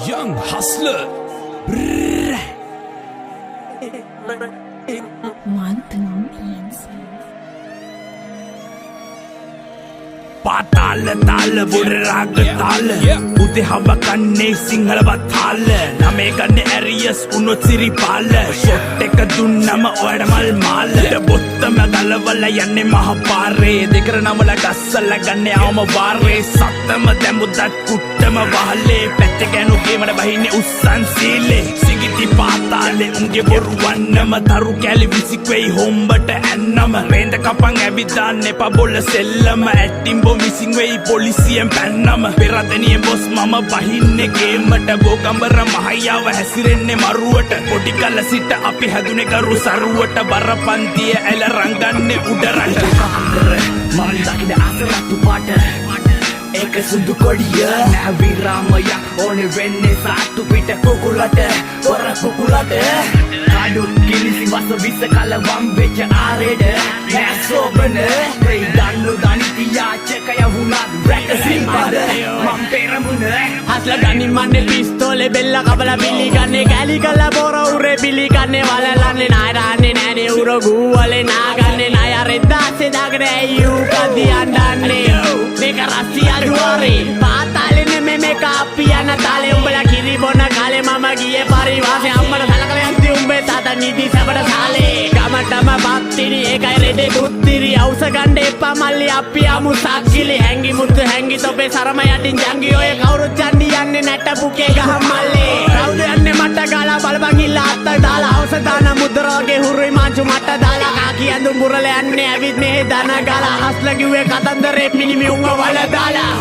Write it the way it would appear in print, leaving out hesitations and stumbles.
Young hustler. පාතාල තාල බොඩ රාග තාල උදේ හව කන්නේ සිංහලවත් තාල නමේ ගන්නේ ඇරියස් උනොත් සිරිපාල ෂොට් එක දුන්නම ඔයාට මල් මාලට බොත්තම ගලවලා යන්නේ මහ පාරේ දෙකර නමල ගස්සලා ගන්නේ ආවම වාරේ සත්තම දැම්බුදත් කුට්ටම වහලේ පැත්තේ ගෑනු ගේමඩ බහින්නේ උස්සන් සීලේ සිගිති පාතාලේ උන්ගේ බොරු වන්නම තරු කැලි විසික්වෙයි හොම්බට ඇන්නම රේන්ද කපන් ඇවිදාන්න එපා බොල්ල සෙල්ලම ඇට්ටිම්බෝ මිසින් වෙයි පොලිසියෙන් පැන්නම පෙරදැනියෙන් බොස් මම බහින්නේ ගේමට බෝගම්බර මහයාව හැසිරෙන්නේ මරුවට පොඩි කල සිට අපි හැදුනේ කරු සරුවට බරපන්තිය ඇල රංගන්නේ උඩරට මල් දකින අසරත්තු පාට ඒක සුදු කොඩිය නැවිරාමයක් ඕනේ වෙන්නේ සාට්ටු පිට කුකුලට පොර කුකුලට කඩු කිලිසි වස විස කල වම් වෙච්ච ආරෙඩ නෑ සෝබන ඒ දන්නු දනිතියාචකය වුණත් රැක සිම්පද මම් පෙරමුණ හස්ල ගනි මන්නේ පිස්තෝලේ බෙල්ල කබල පිලි ගන්නේ කැලි කල බොර උරේ පිලි ගන්නේ වලලන්නේ නායරන්නේ නෑනේ උර ගූවලේ නාගන්නේ නාය රෙද්දාසේ දාගෙන ඇයු කදි අඬන්නේ මේක රස්සිය දුවරේ පාතාලේ නෙමෙ මේක අපි යන තාලේ උඹලා කිරි බොන කාලේ මම ගියේ පරිවාසේ අම්මට සලකලා යන්ති උඹේ තාතා නිදි සබඩ සාලේ ගමටම බත්තිරි ඒකයි රෙදේ දුත්තිරි අවුස ගන්න එපා මල්ලි අපි යමු සක්කිලි හැංගි මුතු හැංගි තොපේ සරම යටින් ජංගි ඔය කවුරුත් චන්ඩි යන්නේ නැට පුකේ ගහ මල්ලේ කවුද යන්නේ මට ගාලා බලපන් ඉල්ල අත්ත දාලා අවුස දාන මුද්‍ර වගේ හුරුයි මාංචු මට දාලා කාකි ඇඳුම් බුරල යන්නේ ඇවිත් මේ දන ගාලා හස්ල කිව්වේ කතන්දරේ පිළිමි උංග වල දාලා